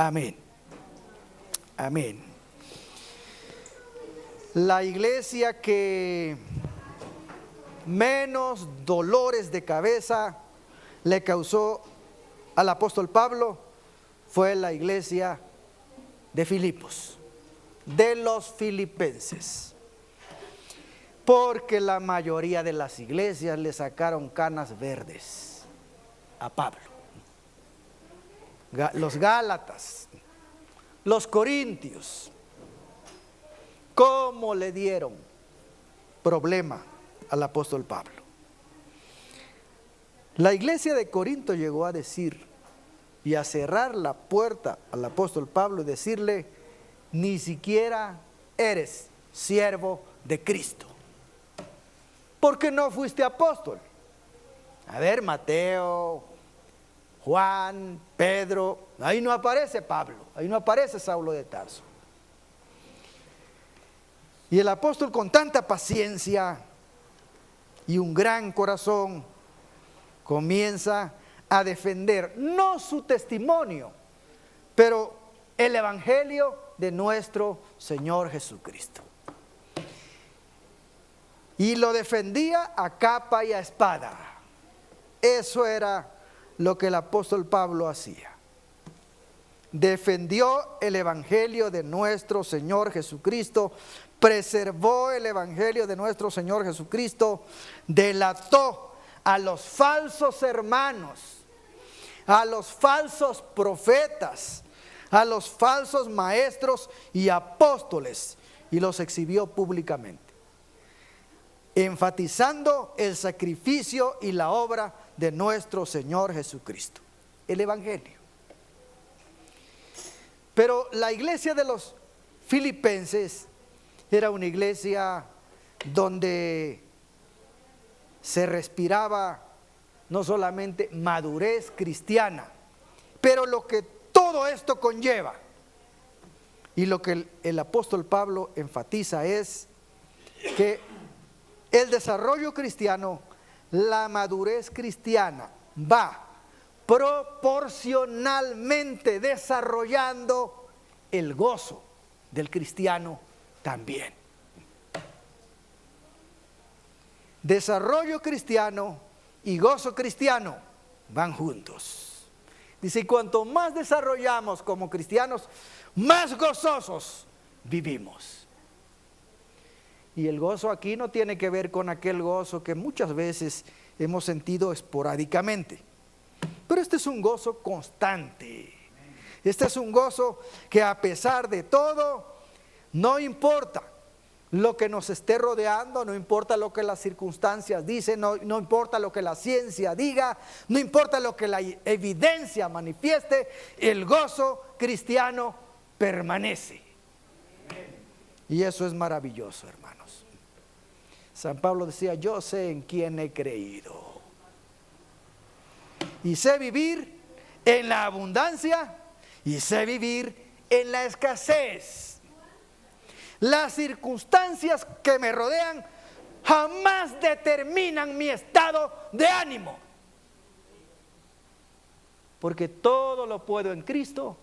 Amén. Amén. La iglesia que menos dolores de cabeza le causó al apóstol Pablo fue la iglesia de Filipos, de los filipenses, porque la mayoría de las iglesias le sacaron canas verdes a Pablo. Los Gálatas, los Corintios, ¿cómo le dieron problema al apóstol Pablo? La iglesia de Corinto llegó a decir y a cerrar la puerta al apóstol Pablo y decirle: ni siquiera eres siervo de Cristo, porque no fuiste apóstol. A ver, Mateo, Juan, Pedro, ahí no aparece Pablo, ahí no aparece Saulo de Tarso. Y el apóstol, con tanta paciencia y un gran corazón, comienza a defender no su testimonio, pero el evangelio de nuestro Señor Jesucristo. Y lo defendía a capa y a espada. Eso era lo que el apóstol Pablo hacía. Defendió el evangelio de nuestro Señor Jesucristo, preservó el evangelio de nuestro Señor Jesucristo, delató a los falsos hermanos, a los falsos profetas, a los falsos maestros y apóstoles, y los exhibió públicamente, enfatizando el sacrificio y la obra de nuestro Señor Jesucristo, el evangelio. Pero la iglesia de los filipenses era una iglesia donde se respiraba no solamente madurez cristiana, pero lo que todo esto conlleva, y lo que el apóstol Pablo enfatiza es que el desarrollo cristiano, la madurez cristiana, va proporcionalmente desarrollando el gozo del cristiano también. Desarrollo cristiano y gozo cristiano van juntos. Dice, y cuanto más desarrollamos como cristianos, más gozosos vivimos. Y el gozo aquí no tiene que ver con aquel gozo que muchas veces hemos sentido esporádicamente, pero este es un gozo constante. Este es un gozo que, a pesar de todo, no importa lo que nos esté rodeando, no importa lo que las circunstancias dicen, no importa lo que la ciencia diga, no importa lo que la evidencia manifieste, el gozo cristiano permanece. Y eso es maravilloso, hermanos. San Pablo decía: yo sé en quién he creído, y sé vivir en la abundancia y sé vivir en la escasez. Las circunstancias que me rodean jamás determinan mi estado de ánimo, porque todo lo puedo en Cristo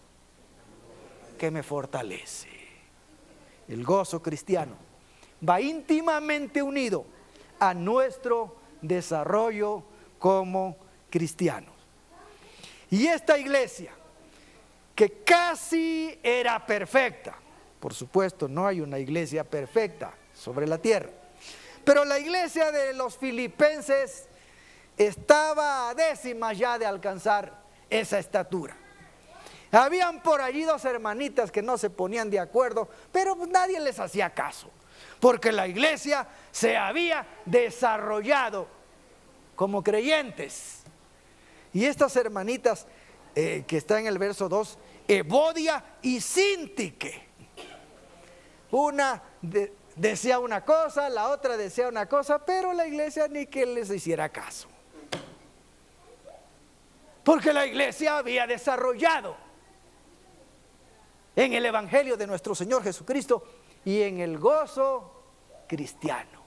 que me fortalece. El gozo cristiano va íntimamente unido a nuestro desarrollo como cristianos. Y esta iglesia, que casi era perfecta, por supuesto no hay una iglesia perfecta sobre la tierra, pero la iglesia de los filipenses estaba a décimas ya de alcanzar esa estatura. Habían por allí dos hermanitas que no se ponían de acuerdo, pero nadie les hacía caso, porque la iglesia se había desarrollado como creyentes. Y estas hermanitas que está en el verso 2, Evodia y Síntique, una decía una cosa, la otra decía una cosa, pero la iglesia ni que les hiciera caso, porque la iglesia había desarrollado en el evangelio de nuestro Señor Jesucristo y en el gozo cristiano.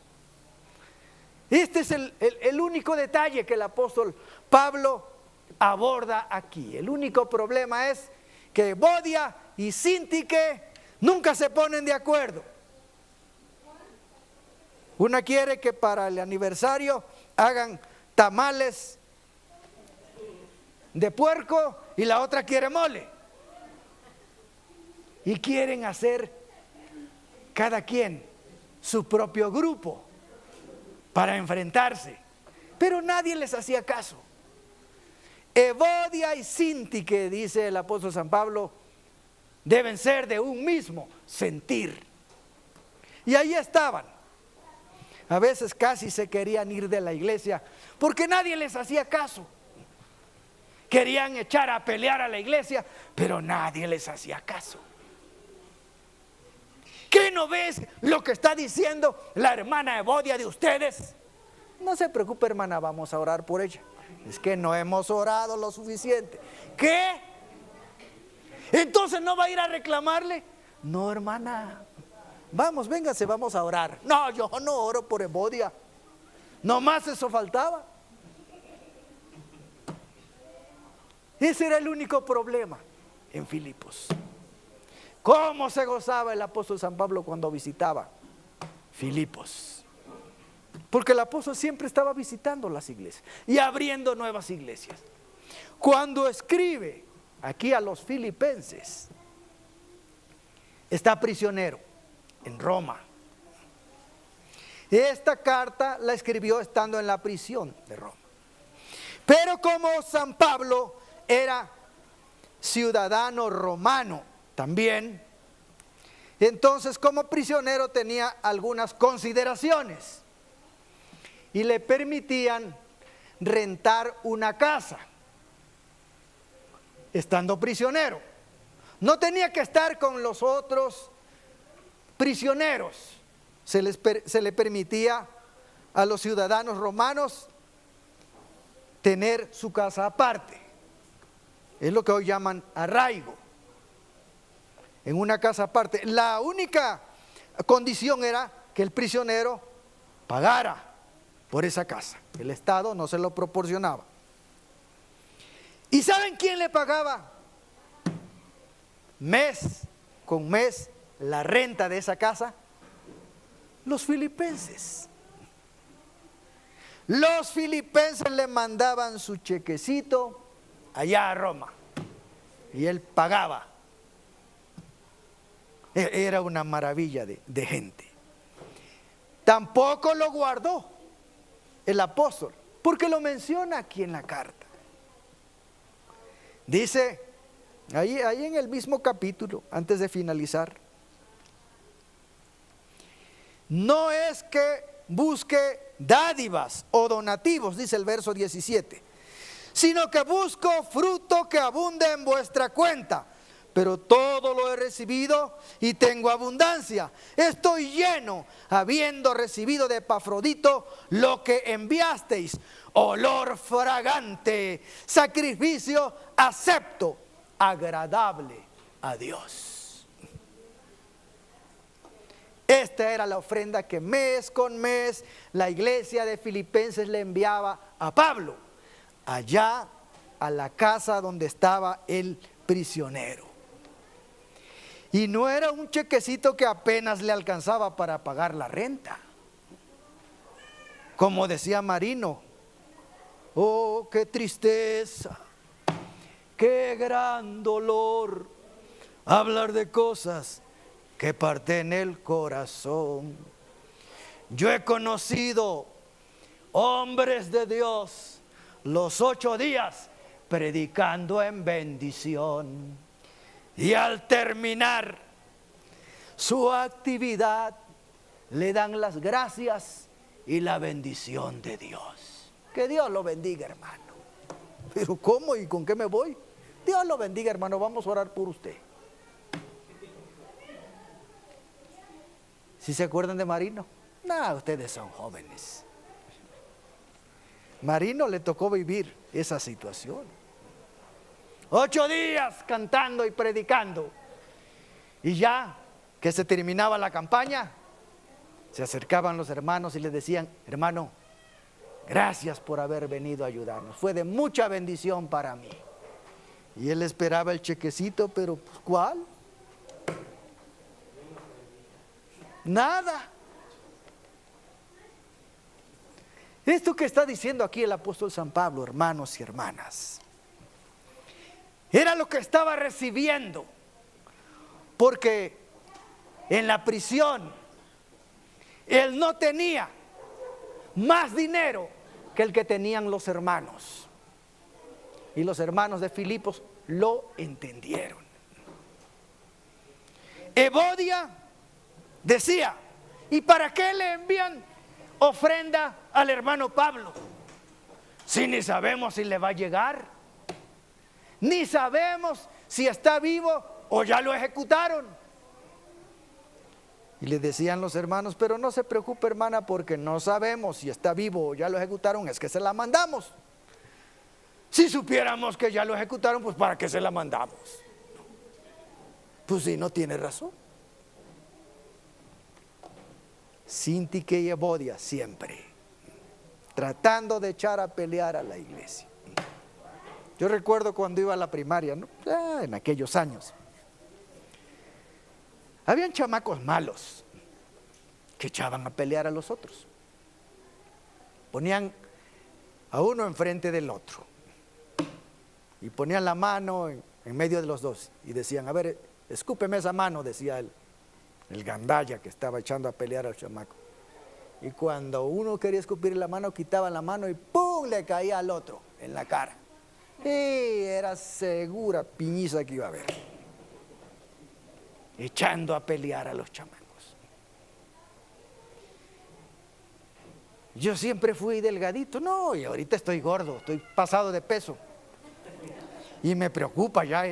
Este es el único detalle que el apóstol Pablo aborda aquí. El único problema es que Evodia y Síntique nunca se ponen de acuerdo. Una quiere que para el aniversario hagan tamales de puerco y la otra quiere mole. Y quieren hacer cada quien su propio grupo para enfrentarse. Pero nadie les hacía caso. Evodia y Síntique, dice el apóstol San Pablo, deben ser de un mismo sentir. Y ahí estaban. A veces casi se querían ir de la iglesia porque nadie les hacía caso. Querían echar a pelear a la iglesia, pero nadie les hacía caso. ¿Qué no ves lo que está diciendo la hermana Evodia de ustedes? No se preocupe, hermana, vamos a orar por ella. Es que no hemos orado lo suficiente. ¿Qué? ¿Entonces no va a ir a reclamarle? No, hermana. Vamos, véngase, vamos a orar. No, yo no oro por Evodia. Nomás eso faltaba. Ese era el único problema en Filipos. ¿Cómo se gozaba el apóstol San Pablo cuando visitaba Filipos? Porque el apóstol siempre estaba visitando las iglesias y abriendo nuevas iglesias. Cuando escribe aquí a los filipenses, está prisionero en Roma. Esta carta la escribió estando en la prisión de Roma. Pero como San Pablo era ciudadano romano también, entonces como prisionero tenía algunas consideraciones y le permitían rentar una casa estando prisionero. No tenía que estar con los otros prisioneros. Se le permitía a los ciudadanos romanos tener su casa aparte. Es lo que hoy llaman arraigo. En una casa aparte. La única condición era que el prisionero pagara por esa casa. El Estado no se lo proporcionaba. ¿Y saben quién le pagaba? Mes con mes la renta de esa casa. Los filipenses. Los filipenses le mandaban su chequecito allá a Roma y él pagaba. Era una maravilla de gente. Tampoco lo guardó el apóstol, porque lo menciona aquí en la carta. Dice ahí en el mismo capítulo, antes de finalizar: no es que busque dádivas o donativos, dice el verso 17, sino que busco fruto que abunde en vuestra cuenta. Pero todo lo he recibido y tengo abundancia. Estoy lleno, habiendo recibido de Epafrodito lo que enviasteis, olor fragante, sacrificio acepto, agradable a Dios. Esta era la ofrenda que mes con mes la iglesia de Filipenses le enviaba a Pablo, allá a la casa donde estaba el prisionero. Y no era un chequecito que apenas le alcanzaba para pagar la renta. Como decía Marino: oh, qué tristeza, qué gran dolor, hablar de cosas que parten el corazón. Yo he conocido hombres de Dios los 8 días predicando en bendición. Y al terminar su actividad le dan las gracias y la bendición de Dios. Que Dios lo bendiga, hermano. Pero ¿cómo y con qué me voy? Dios lo bendiga, hermano, vamos a orar por usted. ¿Sí se acuerdan de Marino? No, ustedes son jóvenes. Marino le tocó vivir esa situación. 8 días cantando y predicando. Y ya que se terminaba la campaña, se acercaban los hermanos y le decían: hermano, gracias por haber venido a ayudarnos. Fue de mucha bendición para mí. Y él esperaba el chequecito, pero pues, ¿cuál? Nada. Esto que está diciendo aquí el apóstol San Pablo, hermanos y hermanas, era lo que estaba recibiendo, porque en la prisión él no tenía más dinero que el que tenían los hermanos. Y los hermanos de Filipos lo entendieron. Evodia decía: ¿y para qué le envían ofrenda al hermano Pablo? Si ni sabemos si le va a llegar, ni sabemos si está vivo o ya lo ejecutaron. Y le decían los hermanos: pero no se preocupe, hermana, porque no sabemos si está vivo o ya lo ejecutaron, es que se la mandamos. Si supiéramos que ya lo ejecutaron, pues ¿para qué se la mandamos? Pues sí, no tiene razón. Sintique y Evodia siempre tratando de echar a pelear a la iglesia. Yo recuerdo cuando iba a la primaria, ¿no? En aquellos años, habían chamacos malos que echaban a pelear a los otros. Ponían a uno enfrente del otro y ponían la mano en medio de los dos y decían: a ver, escúpeme esa mano, decía el gandalla que estaba echando a pelear al chamaco. Y cuando uno quería escupir la mano, quitaban la mano y ¡pum!, le caía al otro en la cara. Y era segura piñiza que iba a haber, echando a pelear a los chamacos. Yo siempre fui delgadito, no, y ahorita estoy gordo, estoy pasado de peso. Y me preocupa ya,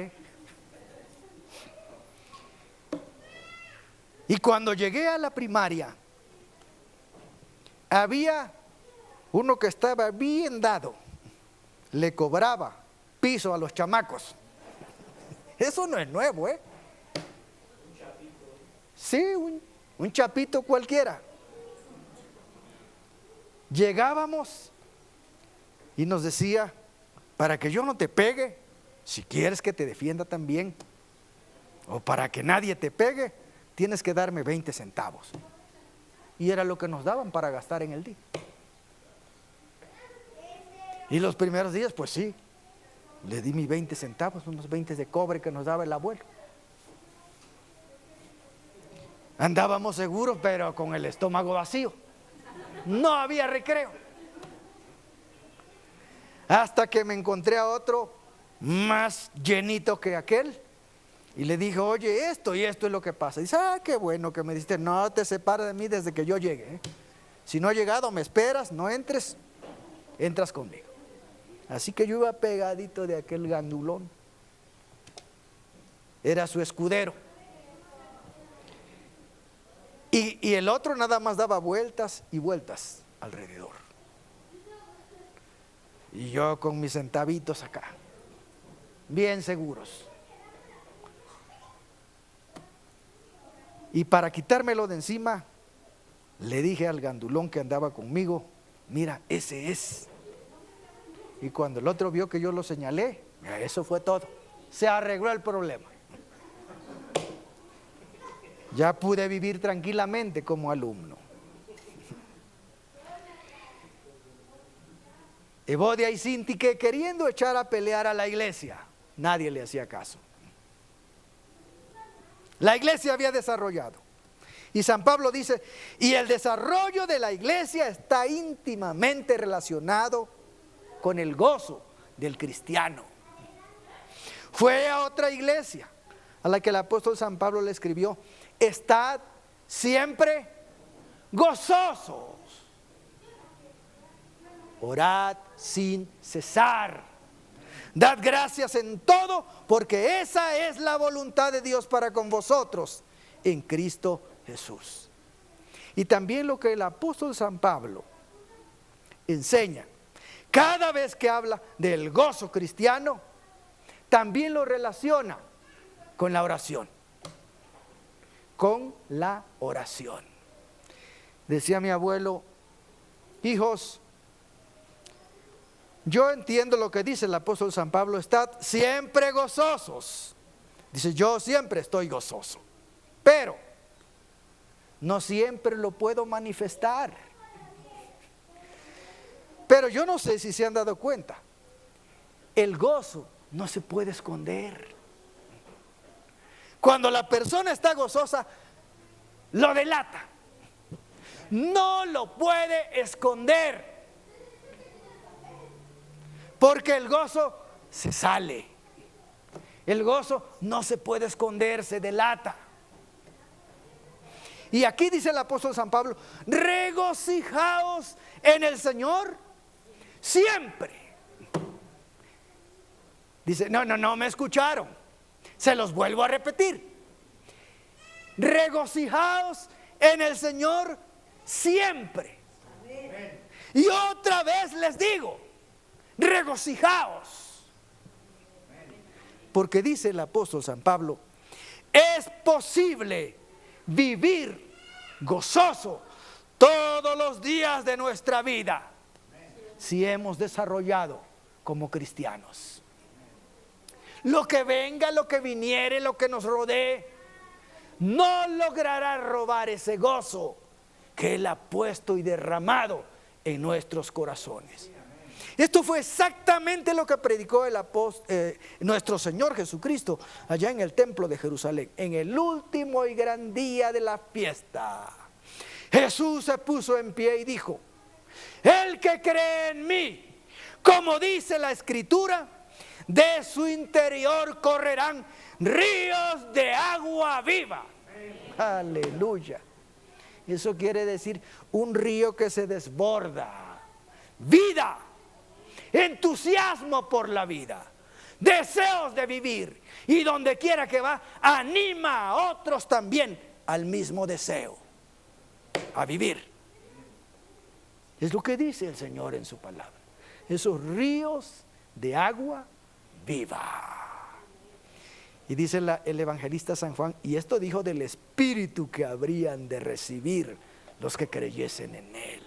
Y cuando llegué a la primaria, había uno que estaba bien dado, le cobraba piso a los chamacos. Eso no es nuevo, Sí, un chapito cualquiera. Llegábamos y nos decía: para que yo no te pegue, si quieres que te defienda también, o para que nadie te pegue, tienes que darme 20 centavos. Y era lo que nos daban para gastar en el día. Y los primeros días, pues sí, le di mis 20 centavos, unos 20 de cobre que nos daba el abuelo. Andábamos seguros, pero con el estómago vacío. No había recreo. Hasta que me encontré a otro más llenito que aquel. Y le dije: oye, esto y esto es lo que pasa. Y dice: qué bueno que me diste. No te separes de mí desde que yo llegue. Si no he llegado, me esperas, no entres, entras conmigo. Así que yo iba pegadito de aquel gandulón. Era su escudero. Y el otro nada más daba vueltas y vueltas alrededor. Y yo con mis centavitos acá, bien seguros. Y para quitármelo de encima, le dije al gandulón que andaba conmigo: mira, ese es. Y cuando el otro vio que yo lo señalé, eso fue todo. Se arregló el problema. Ya pude vivir tranquilamente como alumno. Evodia y Sintique queriendo echar a pelear a la iglesia, nadie le hacía caso. La iglesia había desarrollado. Y San Pablo dice: y el desarrollo de la iglesia está íntimamente relacionado con el gozo del cristiano. Fue a otra iglesia a la que el apóstol San Pablo le escribió: estad siempre gozosos, orad sin cesar, dad gracias en todo, porque esa es la voluntad de Dios para con vosotros en Cristo Jesús. Y también lo que el apóstol San Pablo enseña, cada vez que habla del gozo cristiano, también lo relaciona con la oración. Con la oración. Decía mi abuelo: hijos, Yo entiendo lo que dice el apóstol San Pablo: estad siempre gozosos. Dice, yo siempre estoy gozoso, pero no siempre lo puedo manifestar. Pero yo no sé si se han dado cuenta, el gozo no se puede esconder. Cuando la persona está gozosa, lo delata. No lo puede esconder, porque el gozo se sale. El gozo no se puede esconder, se delata. Y aquí dice el apóstol San Pablo: regocijaos en el Señor siempre. Dice, no me escucharon. Se los vuelvo a repetir. Regocijaos en el Señor siempre. Amén. Y otra vez les digo, regocijaos. Porque dice el apóstol San Pablo: es posible vivir gozoso todos los días de nuestra vida si hemos desarrollado como cristianos. Lo que venga, lo que viniere, lo que nos rodee, no logrará robar ese gozo que Él ha puesto y derramado en nuestros corazones. Esto fue exactamente lo que predicó nuestro Señor Jesucristo allá en el templo de Jerusalén, en el último y gran día de la fiesta. Jesús se puso en pie y dijo: el que cree en mí, como dice la Escritura, de su interior correrán ríos de agua viva. Aleluya. Eso quiere decir un río que se desborda. Vida, entusiasmo por la vida, deseos de vivir, y donde quiera que va, anima a otros también al mismo deseo, a vivir. Es lo que dice el Señor en su palabra: esos ríos de agua viva. Y dice el evangelista San Juan: y esto dijo del Espíritu que habrían de recibir los que creyesen en Él.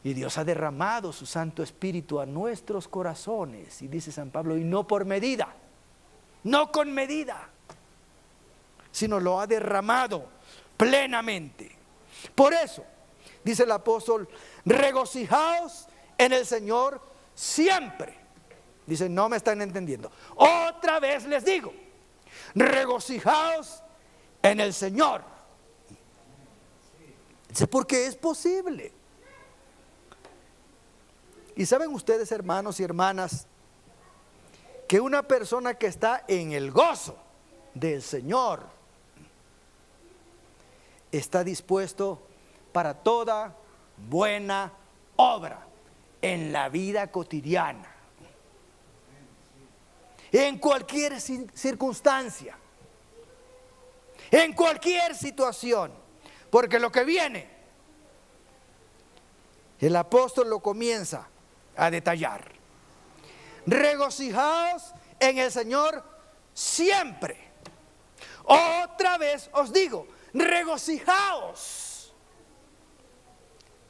Y Dios ha derramado su Santo Espíritu a nuestros corazones, y dice San Pablo, y no por medida, no con medida, sino lo ha derramado plenamente. Por eso dice el apóstol: regocijaos en el Señor siempre. Dice, no me están entendiendo. Otra vez les digo, regocijaos en el Señor. Dice, porque es posible. Y saben ustedes, hermanos y hermanas, que una persona que está en el gozo del Señor está dispuesto para toda buena obra en la vida cotidiana, en cualquier circunstancia, en cualquier situación. Porque lo que viene, el apóstol lo comienza a detallar. Regocijaos en el Señor siempre. Otra vez os digo, regocijaos.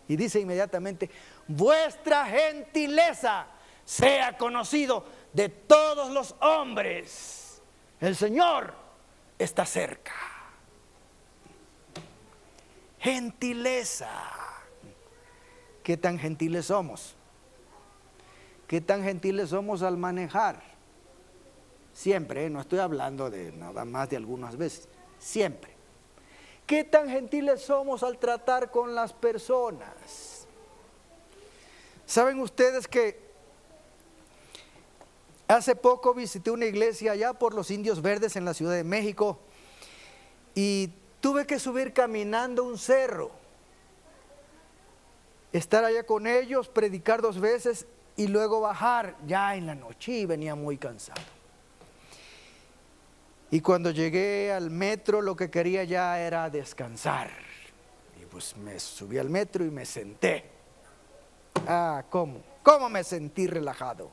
Y dice inmediatamente: vuestra gentileza sea conocido de todos los hombres. El Señor está cerca. Gentileza. ¿Qué tan gentiles somos? ¿Qué tan gentiles somos al manejar? Siempre, no estoy hablando de nada más de algunas veces, siempre. ¿Qué tan gentiles somos al tratar con las personas? ¿Saben ustedes que hace poco visité una iglesia allá por los Indios Verdes en la Ciudad de México y tuve que subir caminando un cerro, estar allá con ellos, predicar 2 veces y luego bajar ya en la noche, y venía muy cansado. Y cuando llegué al metro, lo que quería ya era descansar. Y pues me subí al metro y me senté. ¿Cómo me sentí relajado?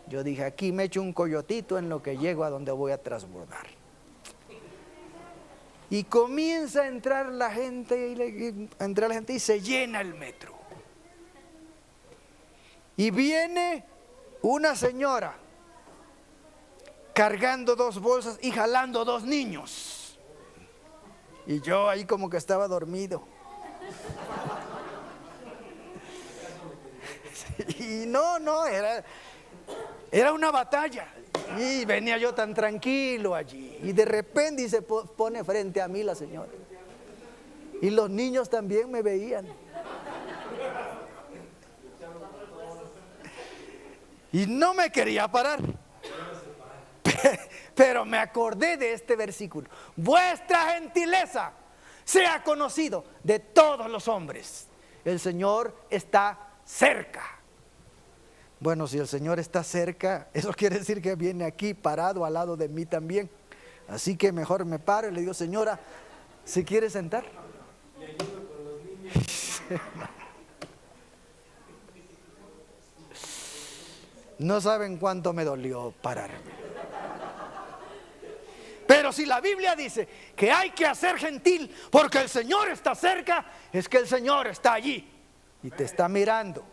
Yo dije, aquí me echo un coyotito en lo que llego a donde voy a transbordar. Y comienza a entrar la gente, y se llena el metro. Y viene una señora cargando 2 bolsas y jalando 2 niños. Y yo ahí como que estaba dormido. Y no, era una batalla. Y venía yo tan tranquilo allí. Y de repente se pone frente a mí la señora. Y los niños también me veían. Y no me quería parar. Pero me acordé de este versículo. Vuestra gentileza sea conocido de todos los hombres. El Señor está cerca. Bueno, si el Señor está cerca, eso quiere decir que viene aquí parado al lado de mí también. Así que mejor me paro y le digo, señora, ¿se quiere sentar? Le ayudo con los niños. No saben cuánto me dolió pararme. Pero si la Biblia dice que hay que hacer gentil porque el Señor está cerca, es que el Señor está allí y te está mirando.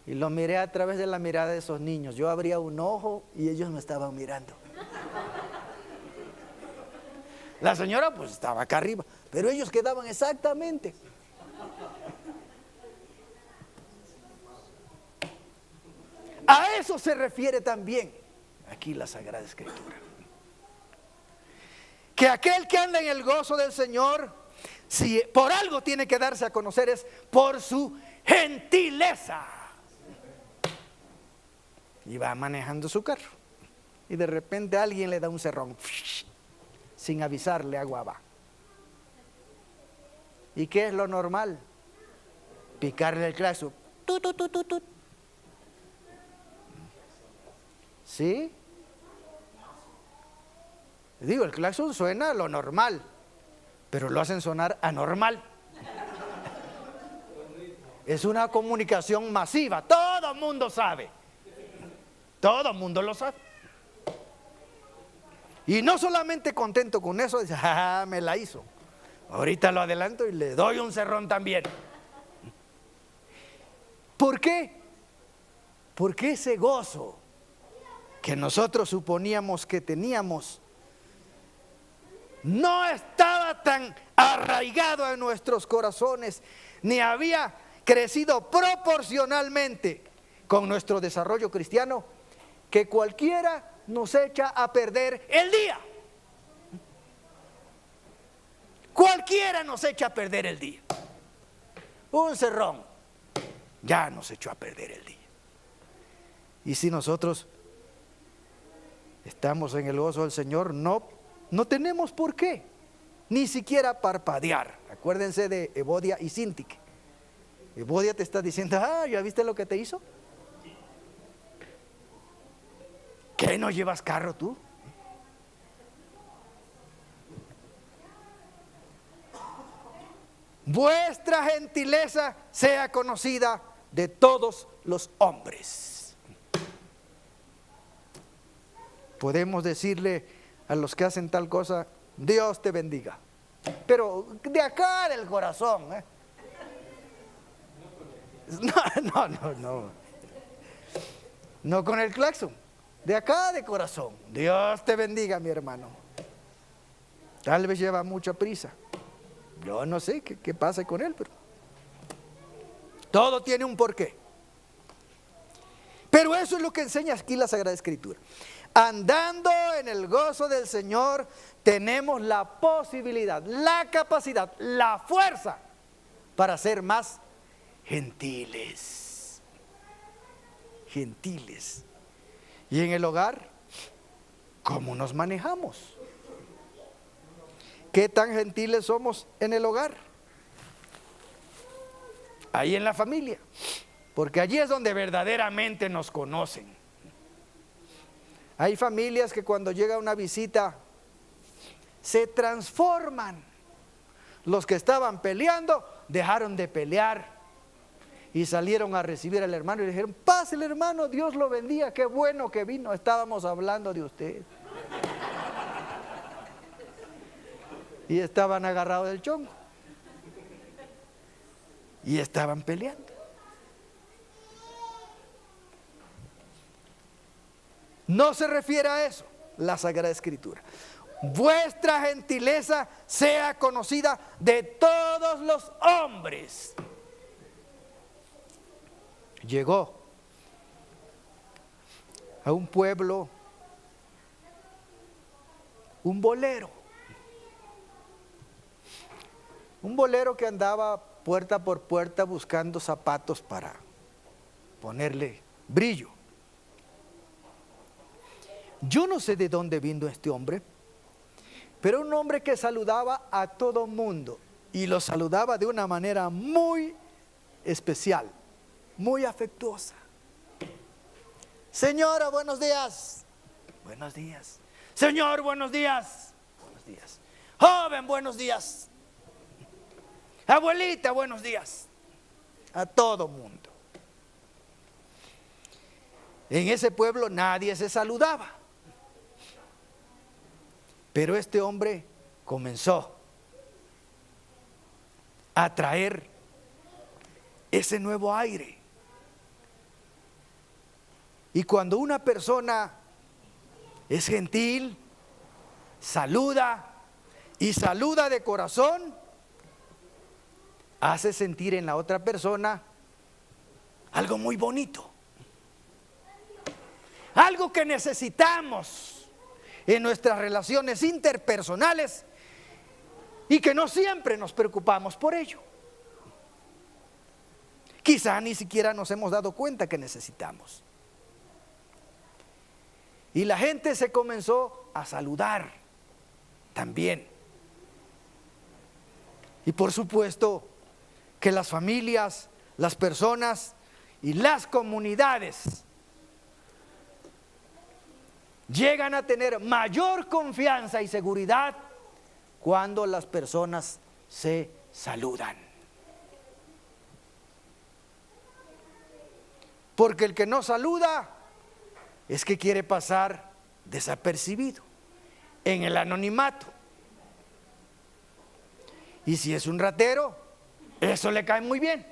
Y lo miré a través de la mirada de esos niños. Yo abría un ojo y ellos me estaban mirando. La señora pues estaba acá arriba, pero ellos quedaban exactamente. A eso se refiere también aquí la Sagrada Escritura. Que aquel que anda en el gozo del Señor, si por algo tiene que darse a conocer, es por su gentileza. Y va manejando su carro y de repente alguien le da un cerrón, sin avisarle, agua va. ¿Y qué es lo normal? Picarle el claxon. Tut, tut, tut, tut, tut. ¿Sí? Digo, el claxon suena a lo normal, pero lo hacen sonar anormal. Es una comunicación masiva, todo el mundo sabe. Todo el mundo lo sabe. Y no solamente contento con eso, dice, me la hizo. Ahorita lo adelanto y le doy un cerrón también. ¿Por qué? Porque ese gozo que nosotros suponíamos que teníamos no estaba tan arraigado en nuestros corazones, ni había crecido proporcionalmente con nuestro desarrollo cristiano, que cualquiera nos echa a perder el día. Cualquiera nos echa a perder el día. Un cerrón ya nos echó a perder el día. Y si nosotros estamos en el gozo del Señor, no tenemos por qué ni siquiera parpadear. Acuérdense de Evodia y Síntique. Evodia te está diciendo, ¿ya viste lo que te hizo? ¿Qué, no llevas carro tú? Vuestra gentileza sea conocida de todos los hombres. Podemos decirle a los que hacen tal cosa, Dios te bendiga, pero de acá del corazón, no con el claxon, de acá de corazón. Dios te bendiga, mi hermano. Tal vez lleva mucha prisa. Yo no sé qué pasa con él, pero todo tiene un porqué. Pero eso es lo que enseña aquí la Sagrada Escritura. Andando en el gozo del Señor, tenemos la posibilidad, la capacidad, la fuerza para ser más gentiles. Gentiles. Y en el hogar, ¿cómo nos manejamos? ¿Qué tan gentiles somos en el hogar? Ahí en la familia, porque allí es donde verdaderamente nos conocen. Hay familias que cuando llega una visita se transforman. Los que estaban peleando dejaron de pelear y salieron a recibir al hermano y le dijeron, pase el hermano, Dios lo bendiga, qué bueno que vino, estábamos hablando de usted. Y estaban agarrados del chongo y estaban peleando. No se refiere a eso la Sagrada Escritura. Vuestra gentileza sea conocida de todos los hombres. Llegó a un pueblo un bolero que andaba puerta por puerta buscando zapatos para ponerle brillo. Yo no sé de dónde vino este hombre, pero un hombre que saludaba a todo mundo y lo saludaba de una manera muy especial, muy afectuosa. Señora, buenos días. Buenos días. Señor, buenos días. Buenos días. Joven, buenos días. Abuelita, buenos días. A todo mundo. En ese pueblo nadie se saludaba. Pero este hombre comenzó a traer ese nuevo aire. Y cuando una persona es gentil, saluda y saluda de corazón, hace sentir en la otra persona algo muy bonito. Algo que necesitamos en nuestras relaciones interpersonales y que no siempre nos preocupamos por ello. Quizá ni siquiera nos hemos dado cuenta que necesitamos. Y la gente se comenzó a saludar también. Y por supuesto que las familias, las personas y las comunidades llegan a tener mayor confianza y seguridad cuando las personas se saludan. Porque el que no saluda es que quiere pasar desapercibido, en el anonimato. Y si es un ratero, eso le cae muy bien.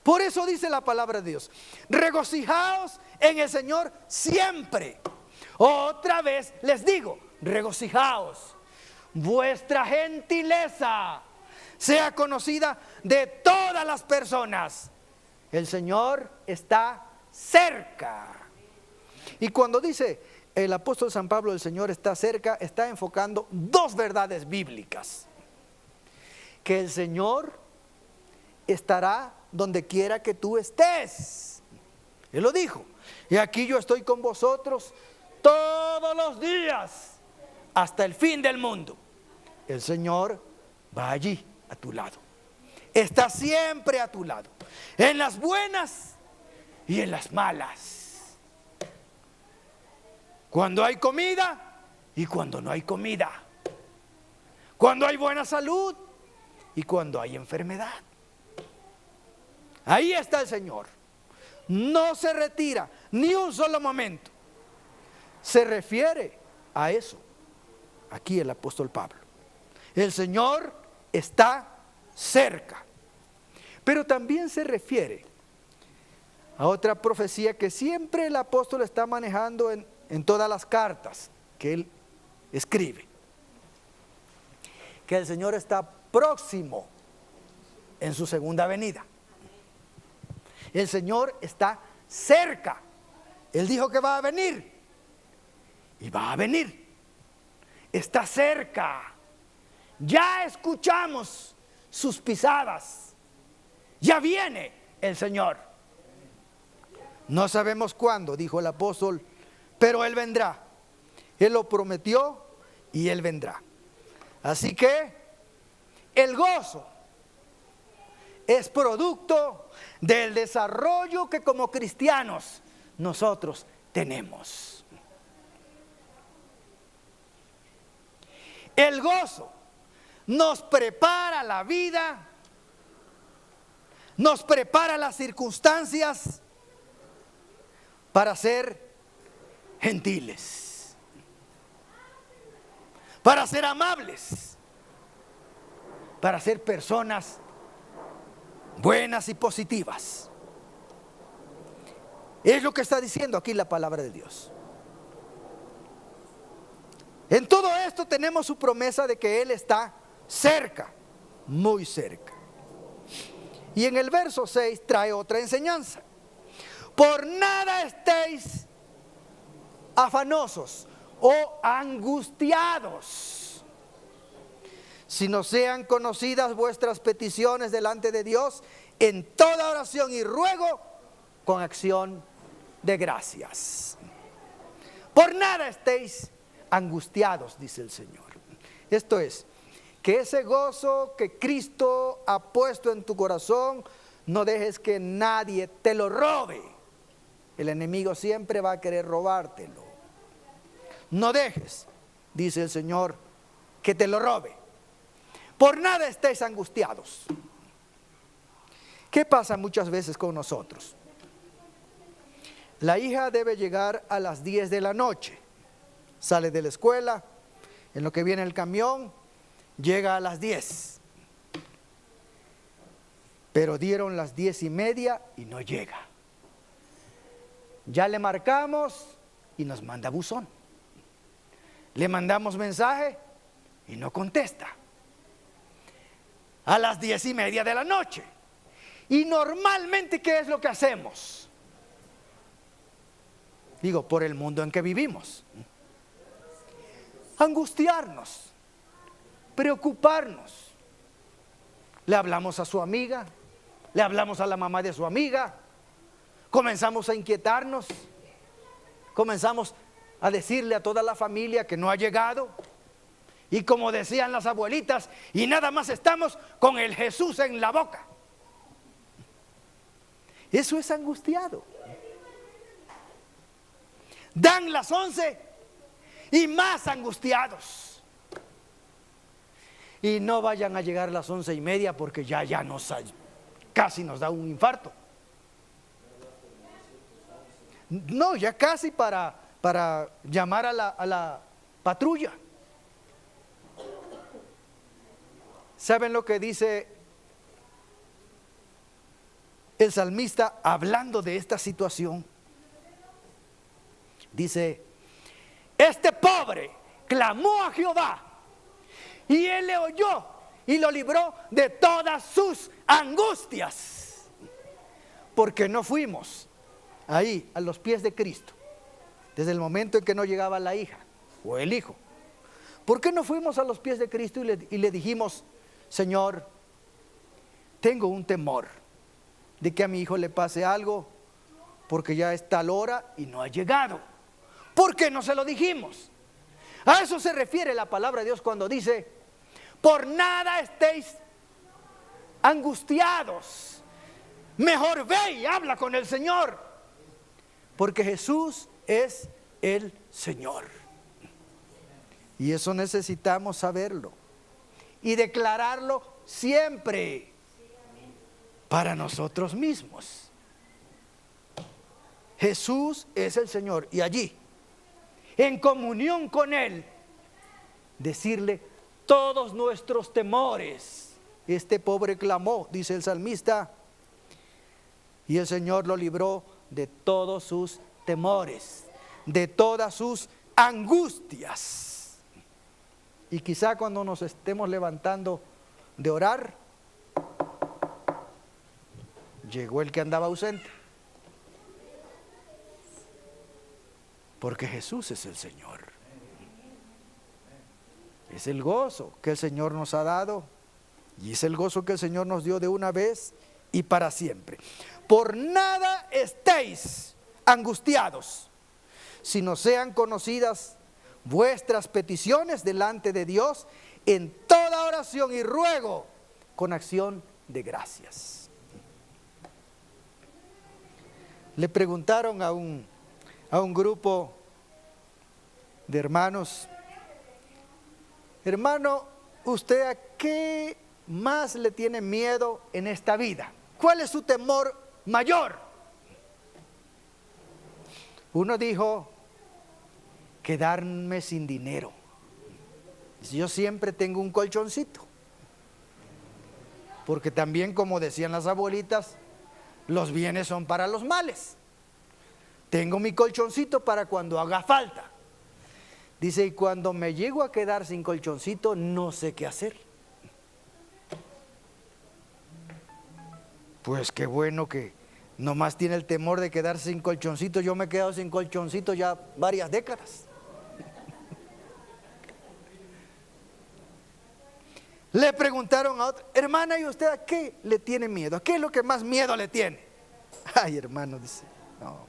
Por eso dice la palabra de Dios: regocijaos en el Señor siempre. Otra vez les digo, regocijaos. Vuestra gentileza sea conocida de todas las personas. El Señor está cerca. Y cuando dice el apóstol San Pablo, el Señor está cerca, está enfocando dos verdades bíblicas: que el Señor estará donde quiera que tú estés. Él lo dijo: y aquí yo estoy con vosotros todos los días hasta el fin del mundo. El Señor va allí a tu lado, está siempre a tu lado, en las buenas y en las malas, cuando hay comida y cuando no hay comida, cuando hay buena salud y cuando hay enfermedad. Ahí está el Señor. No se retira ni un solo momento. Se refiere a eso aquí el apóstol Pablo. El Señor está cerca. Pero también se refiere a otra profecía que siempre el apóstol está manejando en todas las cartas que él escribe: que el Señor está próximo en su segunda venida. El Señor está cerca. Él dijo que va a venir y va a venir. Está cerca. Ya escuchamos sus pisadas. Ya viene el Señor. No sabemos cuándo, dijo el apóstol, pero Él vendrá. Él lo prometió y Él vendrá. Así que el gozo es producto del desarrollo que como cristianos nosotros tenemos. El gozo nos prepara la vida, nos prepara las circunstancias para ser gentiles, para ser amables, para ser personas buenas y positivas. Es lo que está diciendo aquí la palabra de Dios. En todo esto tenemos su promesa de que Él está cerca, muy cerca. Y en el verso 6 trae otra enseñanza. Por nada estéis afanosos o angustiados, sino sean conocidas vuestras peticiones delante de Dios en toda oración y ruego con acción de gracias. Por nada estéis angustiados, dice el Señor. Esto es, que ese gozo que Cristo ha puesto en tu corazón, no dejes que nadie te lo robe. El enemigo siempre va a querer robártelo. No dejes, dice el Señor, que te lo robe. Por nada estéis angustiados. ¿Qué pasa muchas veces con nosotros? La hija debe llegar a las 10 de la noche. Sale de la escuela, en lo que viene el camión, llega a las 10. Pero dieron las 10:30 y no llega. Ya le marcamos y nos manda buzón. Le mandamos mensaje y no contesta. A las 10:30 de la noche. Y normalmente, ¿qué es lo que hacemos? Digo, por el mundo en que vivimos. Angustiarnos, preocuparnos. Le hablamos a su amiga, le hablamos a la mamá de su amiga, comenzamos a inquietarnos, comenzamos a decirle a toda la familia que no ha llegado. Y como decían las abuelitas, y nada más estamos con el Jesús en la boca. Eso es angustiado. Dan las 11 y más angustiados. Y no vayan a llegar a las 11:30 porque ya casi nos da un infarto. No, ya casi para llamar a la patrulla. ¿Saben lo que dice el salmista hablando de esta situación? Dice, este pobre clamó a Jehová y Él le oyó y lo libró de todas sus angustias. Porque no fuimos ahí a los pies de Cristo desde el momento en que no llegaba la hija o el hijo. ¿Por qué no fuimos a los pies de Cristo y le dijimos, Señor, tengo un temor de que a mi hijo le pase algo porque ya es tal hora y no ha llegado? ¿Por qué no se lo dijimos? A eso se refiere la palabra de Dios cuando dice, por nada estéis angustiados. Mejor ve y habla con el Señor, porque Jesús es el Señor. Y eso necesitamos saberlo y declararlo siempre para nosotros mismos. Jesús es el Señor, y allí, en comunión con Él, decirle todos nuestros temores. Este pobre clamó, dice el salmista, y el Señor lo libró de todos sus temores, de todas sus angustias. Y quizá cuando nos estemos levantando de orar, llegó el que andaba ausente. Porque Jesús es el Señor. Es el gozo que el Señor nos ha dado, y es el gozo que el Señor nos dio de una vez y para siempre. Por nada estéis angustiados, sino sean conocidas vuestras peticiones delante de Dios en toda oración y ruego con acción de gracias. Le preguntaron a un grupo de hermanos, hermano, ¿usted a qué más le tiene miedo en esta vida? ¿Cuál es su temor mayor? Uno dijo, quedarme sin dinero. Yo siempre tengo un colchoncito, porque también, como decían las abuelitas, los bienes son para los males. Tengo mi colchoncito para cuando haga falta. Dice, y cuando me llego a quedar sin colchoncito, no sé qué hacer. Pues qué bueno que nomás tiene el temor de quedarse sin colchoncito. Yo me he quedado sin colchoncito ya varias décadas. Le preguntaron a otra, hermana, ¿y usted a qué le tiene miedo? ¿A qué es lo que más miedo le tiene? Ay, hermano, dice, no.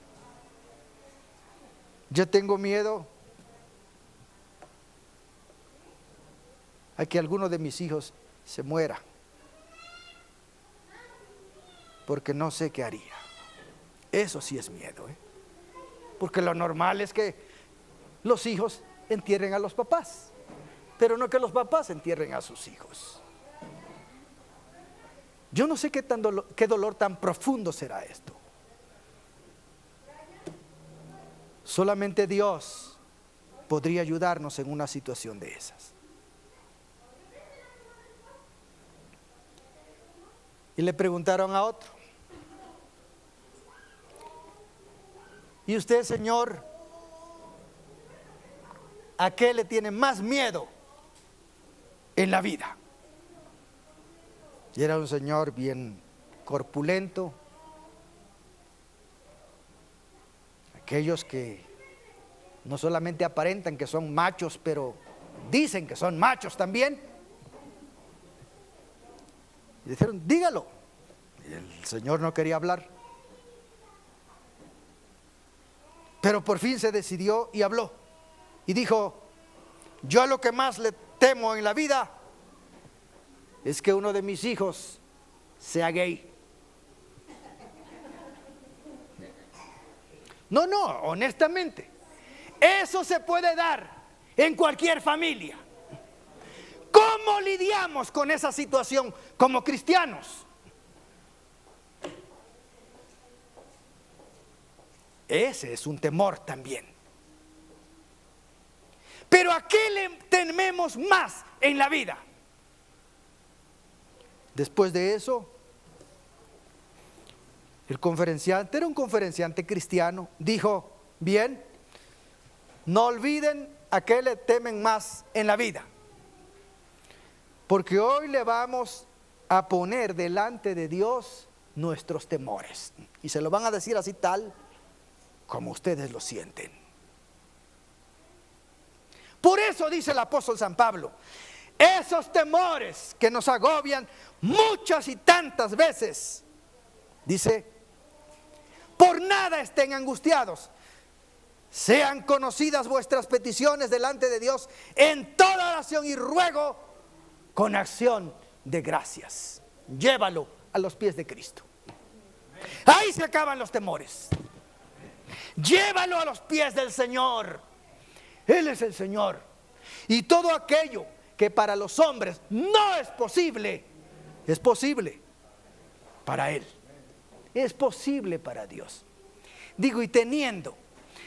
Yo tengo miedo a que alguno de mis hijos se muera, porque no sé qué haría. Eso sí es miedo, ¿eh? Porque lo normal es que los hijos entierren a los papás, pero no que los papás entierren a sus hijos. Yo no sé qué dolor tan profundo será esto. Solamente Dios podría ayudarnos en una situación de esas. Y le preguntaron a otro, ¿y usted, Señor, a qué le tiene más miedo en la vida? Y era un señor bien corpulento, aquellos que no solamente aparentan que son machos, pero dicen que son machos también. Y dijeron, dígalo. Y el señor no quería hablar, pero por fin se decidió y habló. Y dijo, yo lo que más le temo en la vida es que uno de mis hijos sea gay. No, honestamente, eso se puede dar en cualquier familia. ¿Cómo lidiamos con esa situación como cristianos? Ese es un temor también. Pero ¿a qué le tememos más en la vida? Después de eso, el conferenciante, era un conferenciante cristiano, dijo, bien, no olviden a qué le temen más en la vida, porque hoy le vamos a poner delante de Dios nuestros temores. Y se lo van a decir así tal como ustedes lo sienten. Por eso dice el apóstol San Pablo, esos temores que nos agobian muchas y tantas veces, dice, por nada estén angustiados, sean conocidas vuestras peticiones delante de Dios en toda oración y ruego con acción de gracias. Llévalo a los pies de Cristo. Ahí se acaban los temores. Llévalo a los pies del Señor. Él es el Señor. Y todo aquello que para los hombres no es posible, es posible para Él. Es posible para Dios. Digo, y teniendo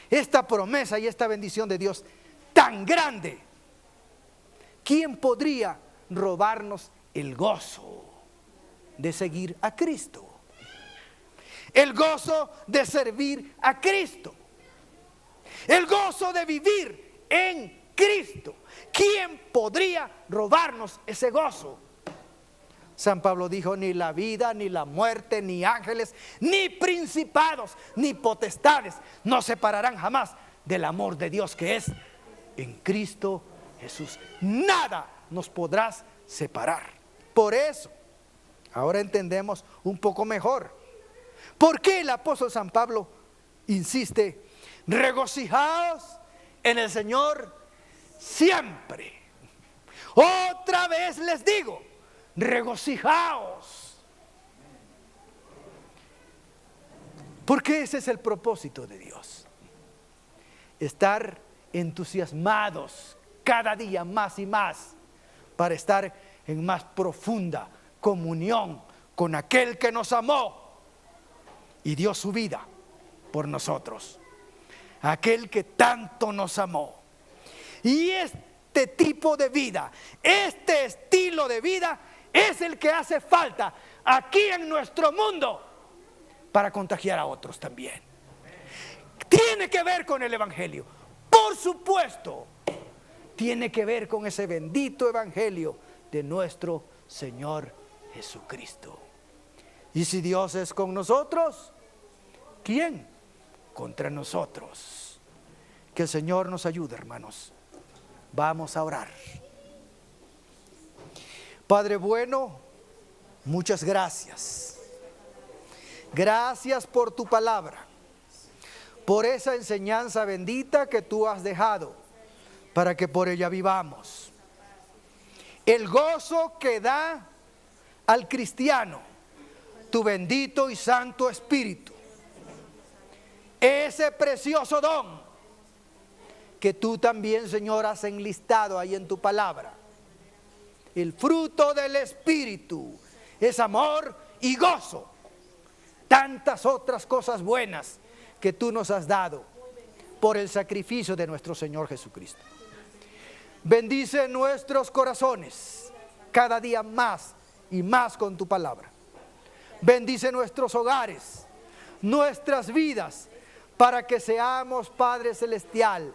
esta promesa y esta bendición de Dios tan grande, ¿quién podría robarnos el gozo de seguir a Cristo? El gozo de servir a Cristo. El gozo de vivir en Cristo. ¿Quién podría robarnos ese gozo? San Pablo dijo, ni la vida, ni la muerte, ni ángeles, ni principados, ni potestades nos separarán jamás del amor de Dios que es en Cristo Jesús. Nada nos podrás separar. Por eso, ahora entendemos un poco mejor por qué el apóstol San Pablo insiste, regocijaos en el Señor siempre. Otra vez les digo, regocijaos. Porque ese es el propósito de Dios. Estar entusiasmados cada día más y más para estar en más profunda comunión con aquel que nos amó y dio su vida por nosotros. Aquel que tanto nos amó. Y este tipo de vida, este estilo de vida es el que hace falta aquí en nuestro mundo para contagiar a otros también. tiene que ver con el evangelio. Por supuesto, tiene que ver con ese bendito evangelio de nuestro Señor Jesucristo. Y si Dios es con nosotros, ¿quién contra nosotros? Que el Señor nos ayude, hermanos. Vamos a orar. Padre bueno, muchas gracias. Gracias por tu palabra, por esa enseñanza bendita que tú has dejado, para que por ella vivamos. El gozo que da al cristiano tu bendito y santo Espíritu, ese precioso don que tú también, Señor, has enlistado ahí en tu palabra. El fruto del Espíritu es amor y gozo. Tantas otras cosas buenas que tú nos has dado por el sacrificio de nuestro Señor Jesucristo. Bendice nuestros corazones cada día más y más con tu palabra. Bendice nuestros hogares, nuestras vidas, para que seamos, Padre Celestial,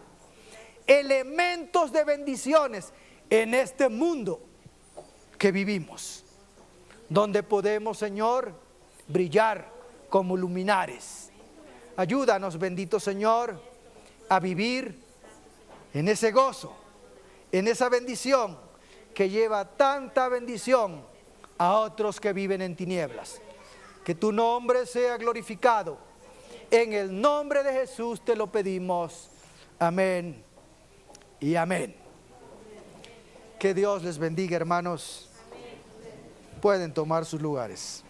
elementos de bendiciones en este mundo que vivimos, donde podemos, Señor, brillar como luminares. Ayúdanos, bendito Señor, a vivir en ese gozo, en esa bendición que lleva tanta bendición a otros que viven en tinieblas. Que tu nombre sea glorificado. En el nombre de Jesús te lo pedimos. Amén y amén. Que Dios les bendiga, hermanos. Pueden tomar sus lugares.